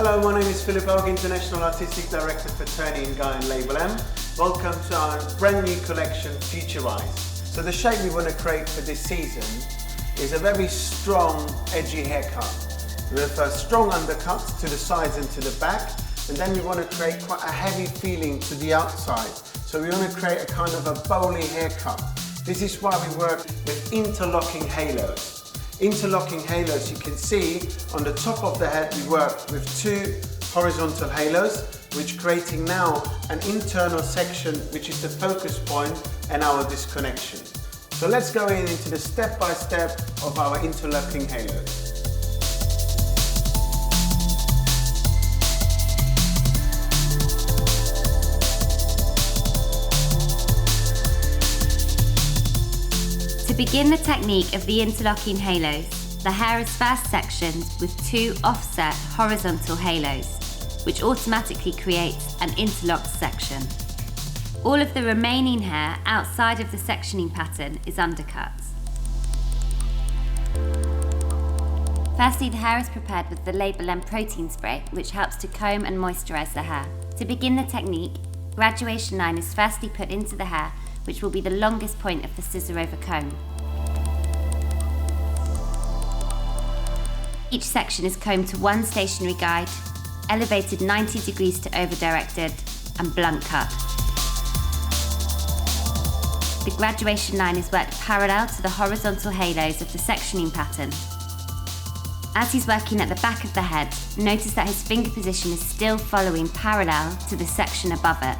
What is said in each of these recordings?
Hello, my name is Philip Ogg, International Artistic Director for Tony & Guy and Label M. Welcome to our brand new collection, Futurewise. So the shape we want to create for this season is a very strong, edgy haircut with a strong undercut to the sides and to the back, and then we want to create quite a heavy feeling to the outside. So we want to create a kind of a bowly haircut. This is why we work with interlocking halos. Interlocking halos, you can see on the top of the head we work with two horizontal halos, which creating now an internal section which is the focus point and our disconnection. So let's go into the step-by-step of our interlocking halos. To begin the technique of the interlocking halos, the hair is first sectioned with two offset horizontal halos, which automatically creates an interlocked section. All of the remaining hair outside of the sectioning pattern is undercut. Firstly, the hair is prepared with the Label M protein spray, which helps to comb and moisturise the hair. To begin the technique, graduation line is firstly put into the hair, which will be the longest point of the scissor over comb. Each section is combed to one stationary guide, elevated 90 degrees to over-directed, and blunt cut. The graduation line is worked parallel to the horizontal halos of the sectioning pattern. As he's working at the back of the head, notice that his finger position is still following parallel to the section above it.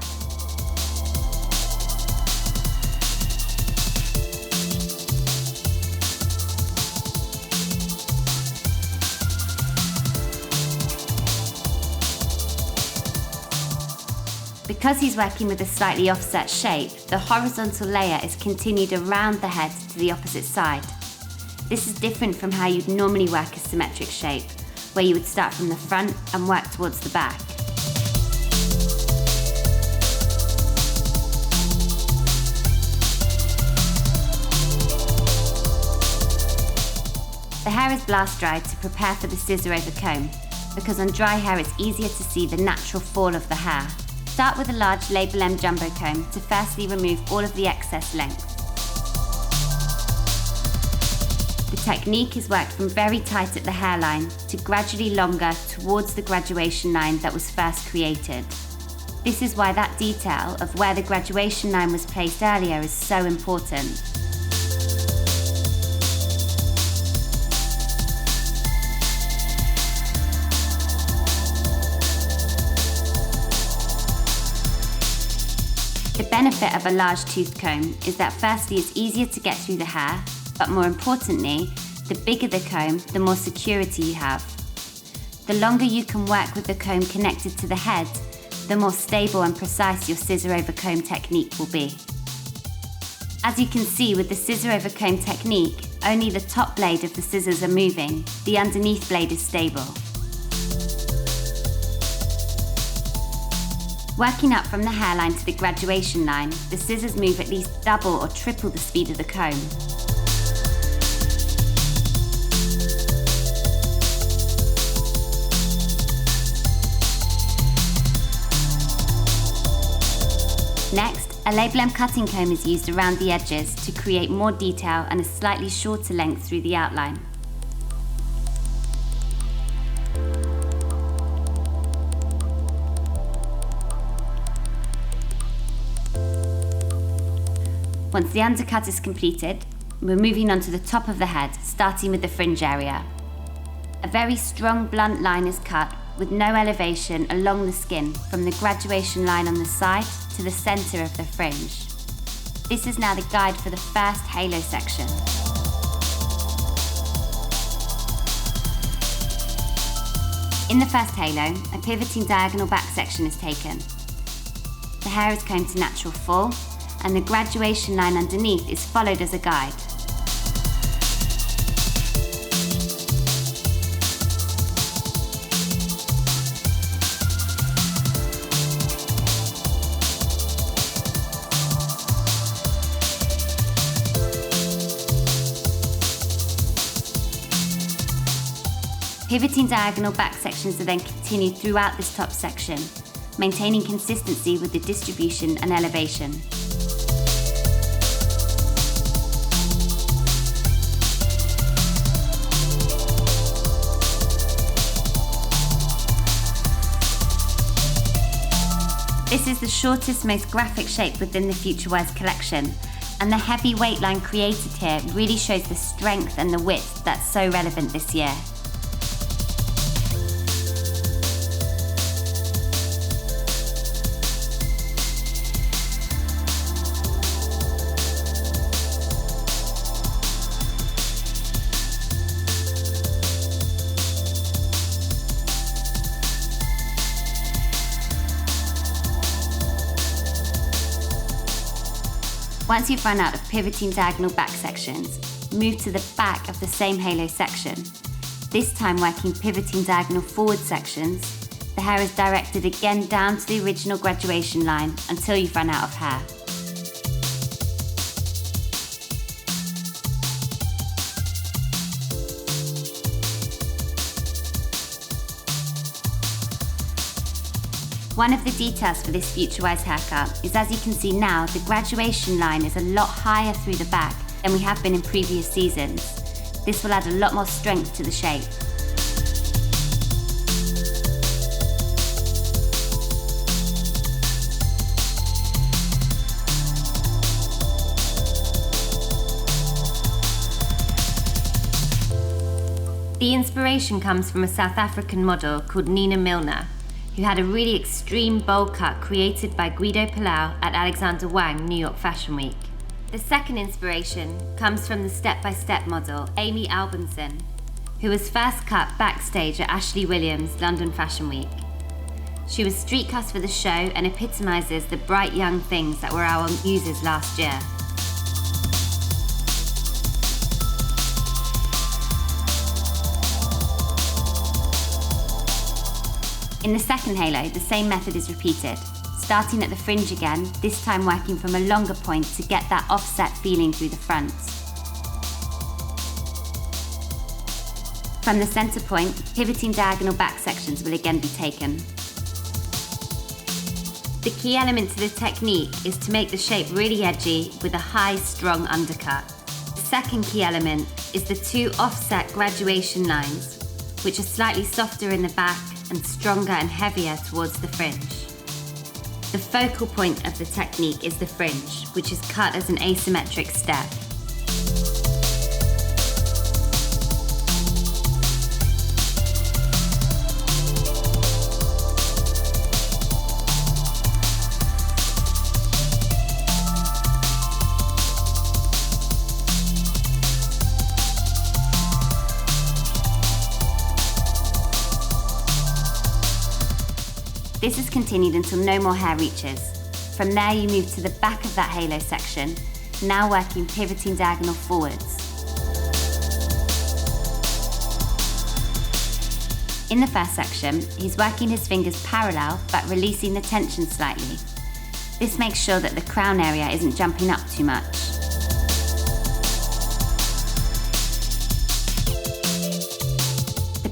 Because he's working with a slightly offset shape, the horizontal layer is continued around the head to the opposite side. This is different from how you'd normally work a symmetric shape, where you would start from the front and work towards the back. The hair is blast dried to prepare for the scissor over comb, because on dry hair it's easier to see the natural fall of the hair. Start with a large Label M jumbo comb to firstly remove all of the excess length. The technique is worked from very tight at the hairline to gradually longer towards the graduation line that was first created. This is why that detail of where the graduation line was placed earlier is so important. The benefit of a large tooth comb is that firstly it's easier to get through the hair, but more importantly, the bigger the comb, the more security you have. The longer you can work with the comb connected to the head, the more stable and precise your scissor over comb technique will be. As you can see with the scissor over comb technique, only the top blade of the scissors are moving, the underneath blade is stable. Working up from the hairline to the graduation line, the scissors move at least double or triple the speed of the comb. Next, a Label M cutting comb is used around the edges to create more detail and a slightly shorter length through the outline. Once the undercut is completed, we're moving on to the top of the head, starting with the fringe area. A very strong blunt line is cut with no elevation along the skin from the graduation line on the side to the centre of the fringe. This is now the guide for the first halo section. In the first halo, a pivoting diagonal back section is taken. The hair is combed to natural fall, and the graduation line underneath is followed as a guide. Pivoting diagonal back sections are then continued throughout this top section, maintaining consistency with the distribution and elevation. This is the shortest, most graphic shape within the Futurewise collection, and the heavy weight line created here really shows the strength and the width that's so relevant this year. Once you've run out of pivoting diagonal back sections, move to the back of the same halo section. This time working pivoting diagonal forward sections, the hair is directed again down to the original graduation line until you've run out of hair. One of the details for this Futurewise haircut is, as you can see now, the graduation line is a lot higher through the back than we have been in previous seasons. This will add a lot more strength to the shape. The inspiration comes from a South African model called Nina Milner, who had a really extreme bowl cut created by Guido Palau at Alexander Wang New York Fashion Week. The second inspiration comes from the step-by-step model Amy Albinson, who was first cut backstage at Ashley Williams London Fashion Week. She was street cut for the show and epitomises the bright young things that were our muses last year. In the second halo, the same method is repeated, starting at the fringe again, this time working from a longer point to get that offset feeling through the front. From the centre point, pivoting diagonal back sections will again be taken. The key element to the technique is to make the shape really edgy with a high, strong undercut. The second key element is the two offset graduation lines, which are slightly softer in the back and stronger and heavier towards the fringe. The focal point of the technique is the fringe, which is cut as an asymmetric step. This is continued until no more hair reaches. From there you move to the back of that halo section, now working pivoting diagonal forwards. In the first section, he's working his fingers parallel but releasing the tension slightly. This makes sure that the crown area isn't jumping up too much.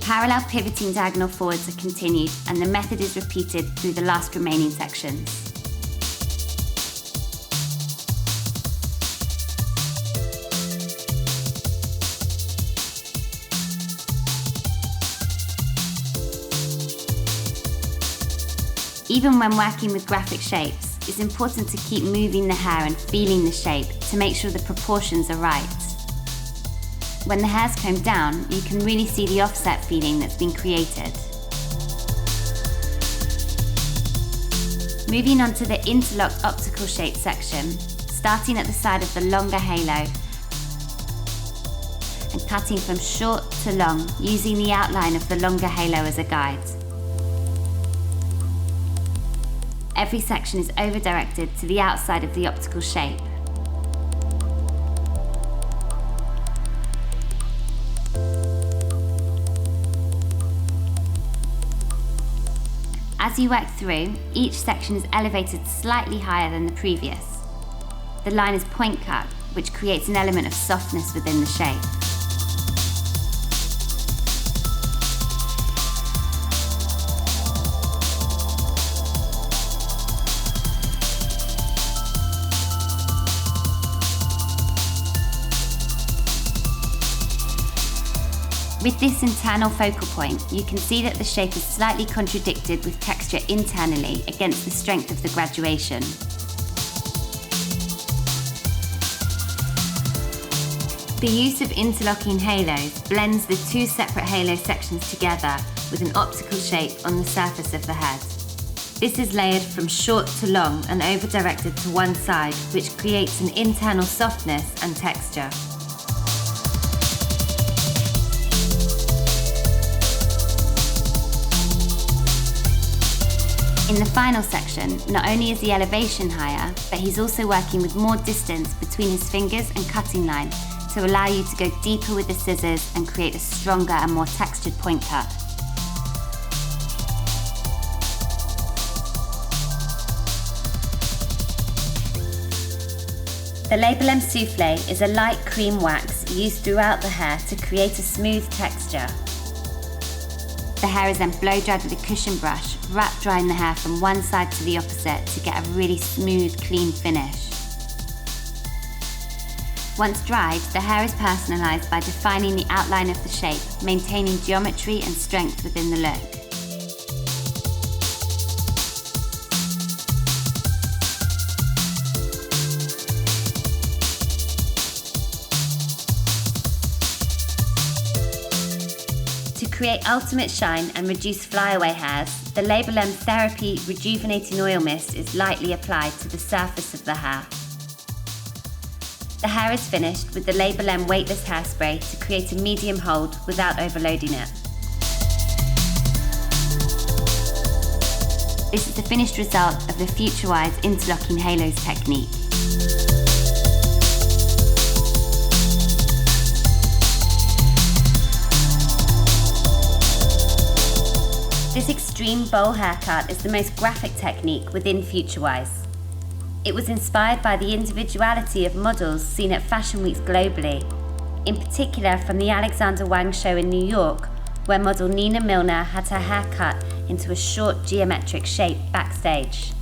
Parallel pivoting diagonal forwards are continued and the method is repeated through the last remaining sections. Even when working with graphic shapes, it's important to keep moving the hair and feeling the shape to make sure the proportions are right. When the hair's combed down, you can really see the offset feeling that's been created. Moving on to the interlocked optical shape section, starting at the side of the longer halo and cutting from short to long, using the outline of the longer halo as a guide. Every section is over-directed to the outside of the optical shape. As you work through, each section is elevated slightly higher than the previous. The line is point cut, which creates an element of softness within the shape. With this internal focal point, you can see that the shape is slightly contradicted with texture internally against the strength of the graduation. The use of interlocking halos blends the two separate halo sections together with an optical shape on the surface of the head. This is layered from short to long and over-directed to one side, which creates an internal softness and texture. In the final section, not only is the elevation higher, but he's also working with more distance between his fingers and cutting line to allow you to go deeper with the scissors and create a stronger and more textured point cut. The Label M Soufflé is a light cream wax used throughout the hair to create a smooth texture. The hair is then blow dried with a cushion brush, wrap drying the hair from one side to the opposite to get a really smooth, clean finish. Once dried, the hair is personalised by defining the outline of the shape, maintaining geometry and strength within the look. To create ultimate shine and reduce flyaway hairs, the Label M Therapy Rejuvenating Oil Mist is lightly applied to the surface of the hair. The hair is finished with the Label M weightless hairspray to create a medium hold without overloading it. This is the finished result of the Futurewise interlocking halos technique. This extreme bowl haircut is the most graphic technique within Futurewise. It was inspired by the individuality of models seen at fashion weeks globally, in particular from the Alexander Wang show in New York, where model Nina Milner had her hair cut into a short geometric shape backstage.